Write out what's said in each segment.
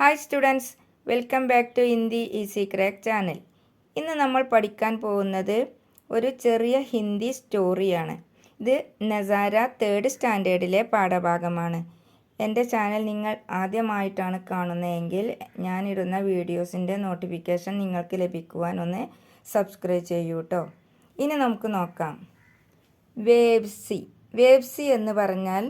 Hi students, welcome back to Hindi easy crack channel. ഇന്ന് നമ്മൾ പഠിക്കാൻ പോകുന്നത് ഒരു ചെറിയ ഹിന്ദി സ്റ്റോറിയാണ്. ഇത് നസാര 3rd സ്റ്റാൻഡേർഡിലെ പാഠഭാഗമാണ്. എൻ്റെ ചാനൽ നിങ്ങൾ ആദ്യമായിട്ടാണ് കാണുന്നതെങ്കിൽ ഞാനിടുന്ന വീഡിയോസിൻ്റെ നോട്ടിഫിക്കേഷൻ നിങ്ങൾക്ക് ലഭിക്കുവാൻ ഒന്ന് സബ്സ്ക്രൈബ് ചെയ്യൂ കേട്ടോ. ഇനി നമുക്ക് നോക്കാം. വേവ്സി എന്ന് പറഞ്ഞാൽ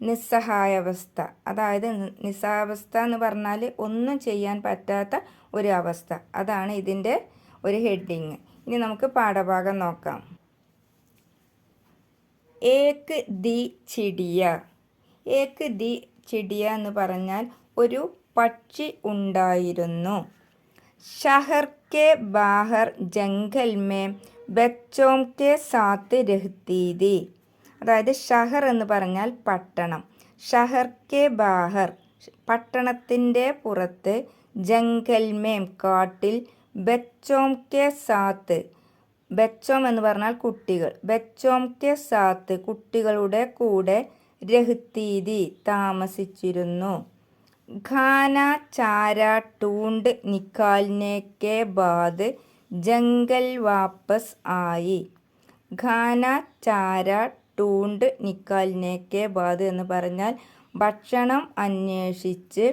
നിസ്സഹായാവസ്ഥ. അതായത് നിസ്സഹായാവസ്ഥ എന്ന് പറഞ്ഞാൽ ഒന്നും ചെയ്യാൻ പറ്റാത്ത ഒരു അവസ്ഥ. അതാണ് ഇതിൻ്റെ ഒരു ഹെഡിങ്. ഇനി നമുക്ക് പാഠഭാഗം നോക്കാം. ഏക് ദി ചിടിയ എന്ന് പറഞ്ഞാൽ ഒരു പക്ഷി ഉണ്ടായിരുന്നു. ഷഹർ കെ ബാഹർ ജംഗൽ മേ ബച്ചോം കെ സാത്ത് രഹ്തി തി. അതായത് ഷഹർ എന്ന് പറഞ്ഞാൽ പട്ടണം. ഷഹർ കെ ബാഹർ പട്ടണത്തിൻ്റെ പുറത്ത്, ജംഗൽ മേം കാട്ടിൽ, ബച്ചോം കെ സാത്ത് ബച്ചോം എന്ന് പറഞ്ഞാൽ കുട്ടികൾ, ബച്ചോം കെ സാത്ത് കുട്ടികളുടെ കൂടെ, രഹ്തീതി താമസിച്ചിരുന്നു. ഖാന ചാര ടൂണ്ട് നിക്കാൽനെ കെ ബാദ് ജംഗൽ വാപ്പസ് ആയി. ഖാന ചാര ടൂണ്ട് നിക്കാൽനെ കെ ബാദ് എന്ന് പറഞ്ഞാൽ ഭക്ഷണം അന്വേഷിച്ച്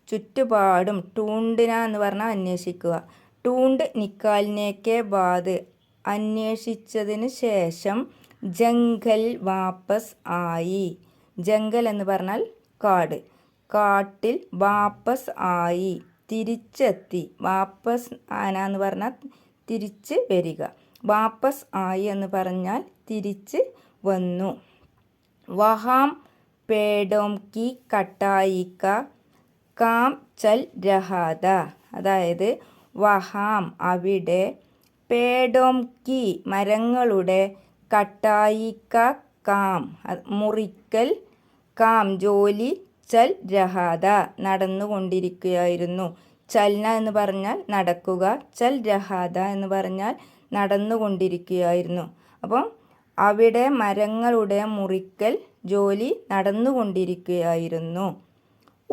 ചുറ്റുപാടും, ടൂണ്ടിന എന്ന് പറഞ്ഞാൽ അന്വേഷിക്കുക, ടൂണ്ട് നിക്കാൽനെ കെ ബാദ് അന്വേഷിച്ചതിന് ശേഷം, ജംഗൽ വാപ്പസ് ആയി. ജംഗൽ എന്ന് പറഞ്ഞാൽ കാട്, കാട്ടിൽ വാപ്പസ് ആയി തിരിച്ചെത്തി. വാപ്പസ് ആന എന്ന് പറഞ്ഞാൽ തിരിച്ച് വരിക, വാപ്പസ് ആയി എന്ന് പറഞ്ഞാൽ തിരിച്ച് വന്നു. വഹാം പേടോം കി കട്ടായി കാ കാം ചൽ രഹാ താ. അതായത് വഹാം അവിടെ, പേടോം കി മരങ്ങളുടെ, കട്ടായി കാ കാം മുറിക്കൽ, കാം ജോലി, ചൽ രഹാ താ നടന്നുകൊണ്ടിരിക്കുകയായിരുന്നു. ചൽന എന്ന് പറഞ്ഞാൽ നടക്കുക, ചൽ രഹാ താ എന്ന് പറഞ്ഞാൽ നടന്നുകൊണ്ടിരിക്കുകയായിരുന്നു. അപ്പം അവിടെ മരങ്ങളുടെ മുറിക്കൽ ജോലി നടന്നുകൊണ്ടിരിക്കുകയായിരുന്നു.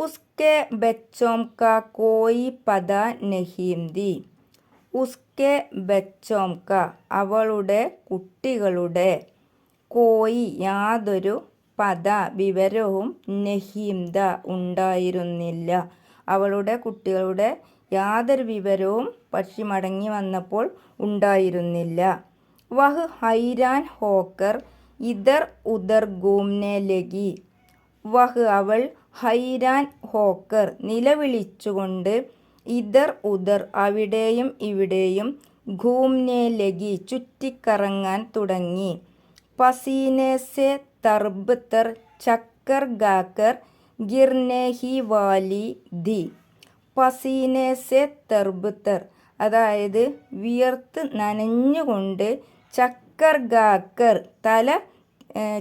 ഉസ്കെ ബച്ചോം കാ കോയി പത നഹീം ദി. ഉസ്കെ ബച്ചോം കാ അവളുടെ കുട്ടികളുടെ, കോയി യാതൊരു, പത വിവരവും, നഹീം ദ ഉണ്ടായിരുന്നില്ല. അവളുടെ കുട്ടികളുടെ യാതൊരു വിവരവും പക്ഷി മടങ്ങി വന്നപ്പോൾ ഉണ്ടായിരുന്നില്ല. വഹ് ഹൈരാൻ ഹോക്കർ ഇധർ ഉധർ ഘൂംനെ ലഗി. വഹ് അവൾ, ഹൈരാൻ ഹോക്കർ നിലവിളിച്ചുകൊണ്ട്, ഇധർ ഉധർ അവിടെയും ഇവിടെയും, ഘൂംനെ ലഗി ചുറ്റിക്കറങ്ങാൻ തുടങ്ങി. പസീനെ സെ തർബ് തർ ചക്കർ ഗാക്കർ ഗിർനെ ഹി വാലി ധി. പസീനെ സെ തർബ് തർ അതായത് വിയർത്ത് നനഞ്ഞുകൊണ്ട്, ചക്കർ ഗാക്കർ തല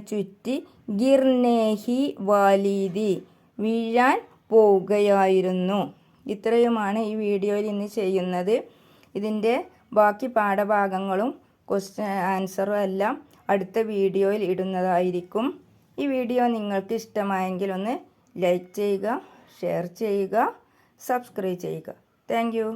ചുറ്റി, ഗിർനേഹി വാലീദി വീഴാൻ പോവുകയായിരുന്നു. ഇത്രയുമാണ് ഈ വീഡിയോയിൽ ഇന്ന് ചെയ്യുന്നത്. ഇതിൻ്റെ ബാക്കി പാഠഭാഗങ്ങളും ആൻസറും എല്ലാം അടുത്ത വീഡിയോയിൽ ഇടുന്നതായിരിക്കും. ഈ വീഡിയോ നിങ്ങൾക്ക് ഇഷ്ടമായെങ്കിൽ ഒന്ന് ലൈക്ക് ചെയ്യുക, ഷെയർ ചെയ്യുക, സബ്സ്ക്രൈബ് ചെയ്യുക. Thank you.